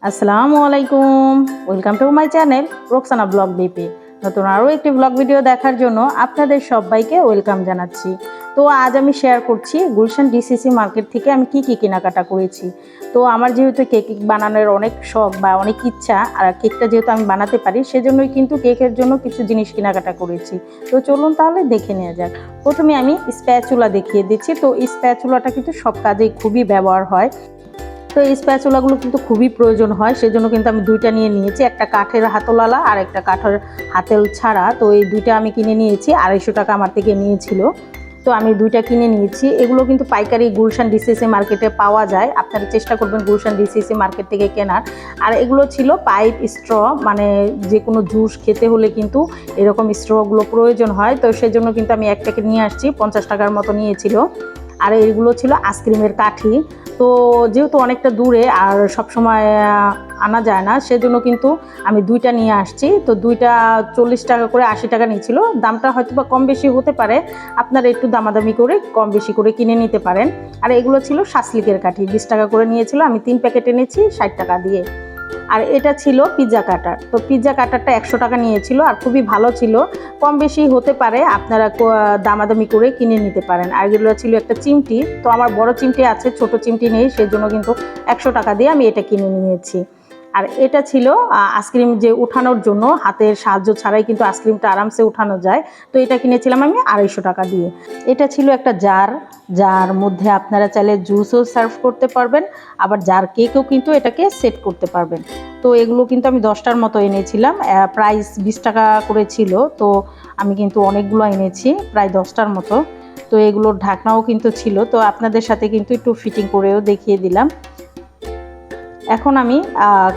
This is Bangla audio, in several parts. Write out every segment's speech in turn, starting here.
আসসালামু আলাইকুম, welcome to my channel Roksana blog BP. নতুন আরও একটি ব্লগ ভিডিও দেখার জন্য আপনাদের সবাইকে ওয়েলকাম জানাচ্ছি। তো আজ আমি শেয়ার করছি গুলশান ডিসিসি মার্কেট থেকে আমি কি কেনাকাটা করেছি। তো আমার যেহেতু কেক বানানোর অনেক শখ বা অনেক ইচ্ছা, আর কেকটা যেহেতু আমি বানাতে পারি সেজন্যই কিন্তু কেকের জন্য কিছু জিনিস কেনাকাটা করেছি। তো চলুন তাহলে দেখে নেওয়া যাক। প্রথমে আমি স্প্যাচুলা দেখিয়ে দিচ্ছি। তো স্প্যাচুলাটা কিন্তু সব কাজেই খুবই ব্যবহার হয়। তো এই স্প্যাচুলাগুলো কিন্তু খুবই প্রয়োজন হয়, সেজন্য কিন্তু আমি দুইটা নিয়ে নিয়েছি, একটা কাঠের হাতলওয়ালা আর একটা কাঠের হাতেল ছাড়া। তো এই দুইটা আমি কিনে নিয়েছি, 250 টাকা আমার থেকে নিয়েছিল। তো আমি দুইটা কিনে নিয়েছি। এগুলো কিন্তু পাইকারি গুলশান ডিসিসি মার্কেটে পাওয়া যায়, আপনারা চেষ্টা করবেন গুলশান ডিসিসি মার্কেট থেকে কেনার। আর এগুলো ছিল পাইপ স্ট্র, মানে যে কোনো জুস খেতে হলে কিন্তু এরকম স্ট্রগুলো প্রয়োজন হয়। তো সেজন্য কিন্তু আমি এক প্যাকেট নিয়ে আসছি, 50 টাকার মতো নিয়েছিল। আর এইগুলো ছিল আইসক্রিমের কাঠি। তো যেহেতু অনেকটা দূরে আর সবসময় আনা যায় না, সেজন্য কিন্তু আমি দুইটা নিয়ে আসছি। তো দুইটা 40 টাকা করে, 80 টাকা নিয়েছিল। দামটা হয়তো বা কম বেশি হতে পারে, আপনারা একটু দামাদামি করে কম বেশি করে কিনে নিতে পারেন। আর এগুলো ছিল শাসলিকের কাঠি, 20 টাকা করে নিয়েছিল। আমি 3 প্যাকেট এনেছি 60 টাকা দিয়ে। আর এটা ছিল পিৎজা কাটার। তো পিৎজা কাটারটা 100 টাকা নিয়েছিল, আর খুবই ভালো ছিল। কম বেশি হতে পারে, আপনারা দামাদামি করে কিনে নিতে পারেন। আর এগুলো ছিল একটা চিমটি। তো আমার বড় চিমটি আছে, ছোট চিমটি নেই, সেজন্য কিন্তু 100 টাকা দিয়ে আমি এটা কিনে নিয়েছি। আর এটা ছিল আইসক্রিম যে উঠানোর জন্য, হাতের সাহায্য ছাড়াই কিন্তু আইসক্রিমটা আরামসে উঠানো যায়। তো এটা কিনেছিলাম আমি 250 টাকা দিয়ে। এটা ছিল একটা জার, যার মধ্যে আপনারা চাইলে জুসও সার্ভ করতে পারবেন, আবার জার কেকও কিন্তু এটাকে সেট করতে পারবেন। তো এগুলো কিন্তু আমি 10টার মতো এনেছিলাম, প্রাইস 20 টাকা করে ছিল। তো আমি কিন্তু অনেকগুলো এনেছি, প্রায় 10টার মতো। তো এগুলোর ঢাকনাও কিন্তু ছিল। তো আপনাদের সাথে কিন্তু একটু ফিটিং করেও দেখিয়ে দিলাম। এখন আমি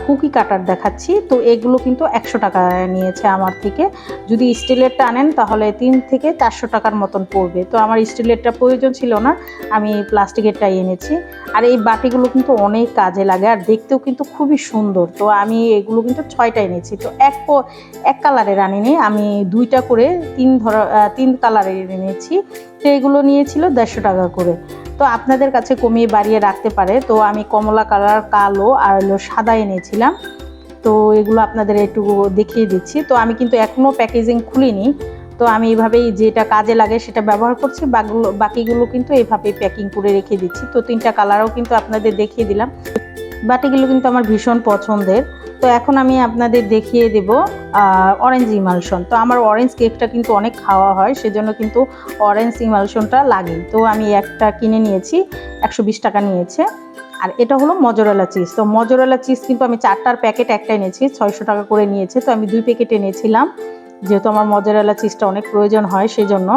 কুকি কাটার দেখাচ্ছি। তো এগুলো কিন্তু 100 টাকা নিয়েছে আমার থেকে। যদি স্টিলেরটা আনেন তাহলে 3 থেকে 400 টাকার মতন পড়বে। তো আমার স্টিলেরটা প্রয়োজন ছিল না, আমি প্লাস্টিকেরটাই এনেছি। আর এই বাটিগুলো কিন্তু অনেক কাজে লাগে, আর দেখতেও কিন্তু খুবই সুন্দর। তো আমি এগুলো কিন্তু 6টা এনেছি। তো এক কালারের আনিনি, আমি 2টা করে 3 কালারের এনেছি। তো এগুলো নিয়েছিল 150 টাকা করে। তো আপনাদের কাছে কমিয়ে বাড়িয়ে রাখতে পারে। তো আমি কমলা কালার, কালো আর সাদা এনেছিলাম। তো এগুলো আপনাদের একটু দেখিয়ে দিচ্ছি। তো আমি কিন্তু এখনও প্যাকেজিং খুলিনি। তো আমি এইভাবেই যেটা কাজে লাগে সেটা ব্যবহার করছি, বাকিগুলো কিন্তু এইভাবেই প্যাকিং করে রেখে দিচ্ছি। তো 3টা কালারও কিন্তু আপনাদের দেখিয়ে দিলাম। বাটিগুলো কিন্তু আমার ভীষণ পছন্দের। তো এখন আমি আপনাদের দেখিয়ে দেব অরেঞ্জ ইমালশন। তো আমার অরেঞ্জ কেকটা কিন্তু অনেক খাওয়া হয়, সেজন্য কিন্তু অরেঞ্জ ইমালশনটা লাগে। তো আমি একটা কিনে নিয়েছি, 120 টাকা নিয়েছে। আর এটা হলো মজরেলা চিজ। তো মজরেলা চিজ কিন্তু আমি 4টার প্যাকেট একটা এনেছি, 600 টাকা করে নিয়েছে। তো আমি 2 প্যাকেট এনেছিলাম, যেহেতু আমার মজরেলা চিজটা অনেক প্রয়োজন হয় সেজন্য।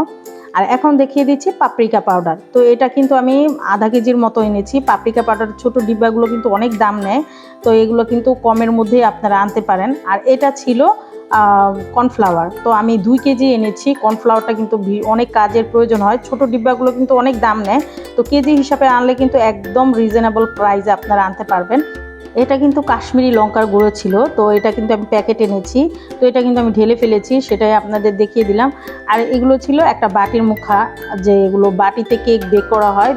আর এখন দেখিয়ে দিচ্ছি পাপরিকা পাউডার। তো এটা কিন্তু আমি আধা কেজির মতো এনেছি। পাপরিকা পাউডার ছোট ডিব্বাগুলো কিন্তু অনেক দাম নেয়, তো এগুলো কিন্তু কমের মধ্যেই আপনারা আনতে পারেন। আর এটা ছিল কর্নফ্লাওয়ার। তো আমি 2 কেজি এনেছি। কর্নফ্লাওয়ারটা কিন্তু অনেক কাজের প্রয়োজন হয়, ছোট ডিব্বাগুলো কিন্তু অনেক দাম নেয়। তো কেজি হিসাবে আনলে কিন্তু একদম রিজনেবল প্রাইসে আপনারা আনতে পারবেন। এটা কিন্তু কাশ্মীরি লঙ্কার গুঁড়ো ছিল। তো এটা কিন্তু আমি প্যাকেট এনেছি। তো এটা কিন্তু আমি ঢেলে ফেলেছি, সেটাই আপনাদের দেখিয়ে দিলাম। আর এগুলো ছিল একটা বাটির মুখা, যে এগুলো বাটিতে কেক বেক করা হয়।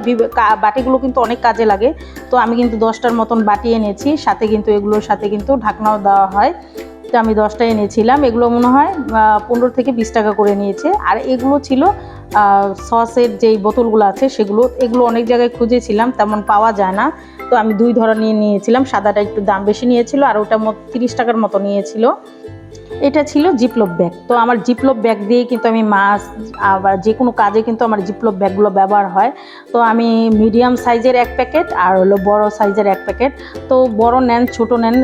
বাটিগুলো কিন্তু অনেক কাজে লাগে। তো আমি কিন্তু 10টার মতন বাটি এনেছি, সাথে কিন্তু এগুলোর সাথে কিন্তু ঢাকনাও দেওয়া হয়। তো আমি 10টা এনেছিলাম। এগুলো মনে হয় 15 থেকে 20 টাকা করে নিয়েছে। আর এগুলো ছিল সসের যেই বোতলগুলো আছে সেগুলো, এগুলো অনেক জায়গায় খুঁজেছিলাম, তেমন পাওয়া যায় না। তো আমি 2 ধরনের নিয়েছিলাম, সাদাটা একটু দাম বেশি নিয়েছিল, আর ওটা 30 টাকার মতো নিয়েছিল। এটা ছিল জিপলপ ব্যাগ। তো আমার জিপলপ ব্যাগ দিয়ে কিন্তু আমি মাছ, আবার যে কোনো কাজে কিন্তু আমার জিপলপ ব্যাগগুলো ব্যবহার হয়। তো আমি মিডিয়াম সাইজের 1 প্যাকেট আর হলো বড় সাইজের 1 প্যাকেট। তো বড় নেন ছোট নেন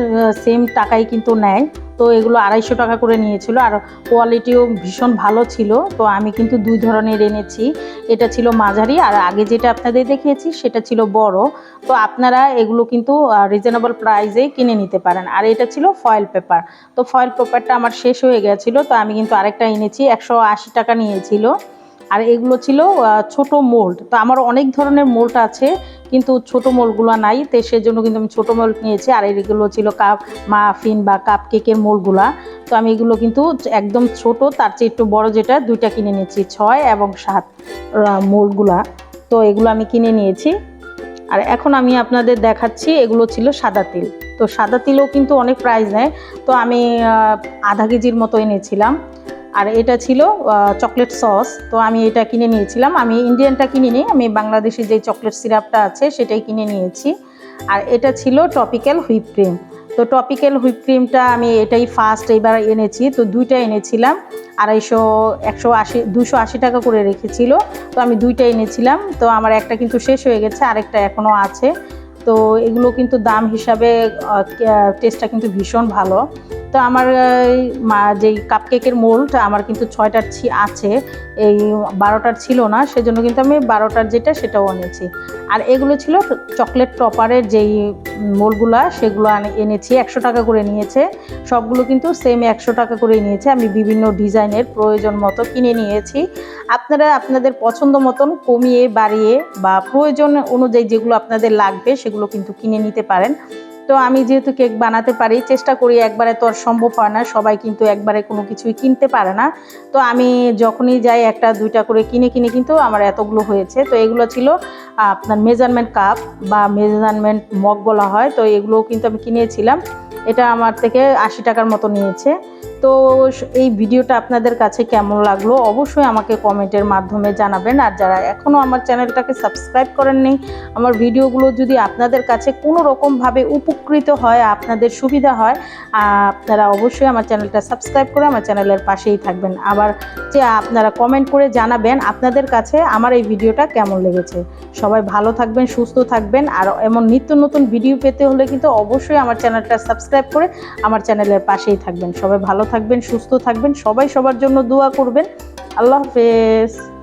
সেম টাকাই কিন্তু নেয়। তো এগুলো 250 টাকা করে নিয়েছিল, আর কোয়ালিটিও ভীষণ ভালো ছিল। তো আমি কিন্তু 2 ধরনের এনেছি, এটা ছিল মাঝারি, আর আগে যেটা আপনাদের দেখিয়েছি সেটা ছিল বড়। তো আপনারা এগুলো কিন্তু রিজনেবল প্রাইসে কিনে নিতে পারেন। আর এটা ছিল ফয়েল পেপার। তো ফয়েল পেপারটা আমার শেষ হয়ে গেছিলো, তো আমি কিন্তু আরেকটা এনেছি, 180 টাকা নিয়েছিল। আর এগুলো ছিল ছোট মোল্ড। তো আমার অনেক ধরনের মোল্ড আছে, কিন্তু ছোট মোল্ডগুলো নাই, তো সেজন্য কিন্তু আমি ছোট মোল্ড নিয়েছি। আর এগুলো ছিল কাপ মাফিন বা কাপ কেকের মোল্ডগুলা। তো আমি এগুলো কিন্তু একদম ছোট, তার চেয়ে একটু বড় যেটা, 2টা কিনে নিয়েছি, 6 এবং 7 মোল্ডগুলা। তো এগুলো আমি কিনে নিয়েছি। আর এখন আমি আপনাদের দেখাচ্ছি, এগুলো ছিল সাদা তিল। তো সাদা তিলও কিন্তু অনেক প্রাইস নেয়। তো আমি আধা কেজির মতো এনেছিলাম। আর এটা ছিল চকলেট সস, তো আমি এটা কিনে নিয়েছিলাম। আমি ইন্ডিয়ানটা কিনিনি, আমি বাংলাদেশি যে চকলেট সিরাপটা আছে সেটাই কিনে নিয়েছি। আর এটা ছিল টপিক্যাল হুইপ ক্রিম। তো টপিক্যাল হুইপ ক্রিমটা আমি এটাই ফার্স্ট এইবার এনেছি, তো দুইটা এনেছিলাম। 280 টাকা করে রেখেছিল, তো আমি দুইটা এনেছিলাম। তো আমার একটা কিন্তু শেষ হয়ে গেছে, আরেকটা এখনও আছে। তো এগুলো কিন্তু দাম হিসাবে টেস্টটা কিন্তু ভীষণ ভালো। তো আমার যেই কাপকেকের মোল্ড আমার কিন্তু 6টার আছে, এই 12টার ছিল না, সেজন্য কিন্তু আমি 12টার যেটা সেটাও এনেছি। আর এগুলো ছিল চকলেট টপারের যেই মোল্ডগুলো, সেগুলো এনেছি। 100 টাকা করে নিয়েছে, সবগুলো কিন্তু সেম 100 টাকা করে নিয়েছে। আমি বিভিন্ন ডিজাইনের প্রয়োজন মতো কিনে নিয়েছি। আপনারা আপনাদের পছন্দ মতন কমিয়ে বাড়িয়ে বা প্রয়োজন অনুযায়ী যেগুলো আপনাদের লাগবে সেগুলো কিন্তু কিনে নিতে পারেন। তো আমি যেহেতু কেক বানাতে পারি, চেষ্টা করি, একবারে তো আর সম্ভব হয় না, সবাই কিন্তু একবারে কোনো কিছুই কিনতে পারে না। তো আমি যখনই যাই একটা দুইটা করে কিনে কিন্তু আমার এতগুলো হয়েছে। তো এগুলো ছিল আপনার মেজারমেন্ট কাপ বা মেজারমেন্ট মগ বলা হয়, তো এগুলোও কিন্তু আমি কিনেছিলাম। এটা আমার থেকে 80 টাকার মতো নিয়েছে। তো এই ভিডিওটা আপনাদের কাছে কেমন লাগলো অবশ্যই আমাকে কমেন্টের মাধ্যমে জানাবেন। আর যারা এখনও আমার চ্যানেলটাকে সাবস্ক্রাইব করেননি, আমার ভিডিওগুলো যদি আপনাদের কাছে কোনো রকমভাবে উপকৃত হয়, আপনাদের সুবিধা হয়, আপনারা অবশ্যই আমার চ্যানেলটা সাবস্ক্রাইব করে আমার চ্যানেলের পাশেই থাকবেন। আবার যে আপনারা কমেন্ট করে জানাবেন আপনাদের কাছে আমার এই ভিডিওটা কেমন লেগেছে। সবাই ভালো থাকবেন, সুস্থ থাকবেন। আর এমন নিত্য নতুন ভিডিও পেতে হলে কিন্তু অবশ্যই আমার চ্যানেলটা সাবস্ক্রাইব করে আমার চ্যানেলের পাশেই থাকবেন। সবাই ভালো থাকবেন, সুস্থ থাকবেন, সবাই সবার জন্য দোয়া করবেন। আল্লাহ হাফেজ।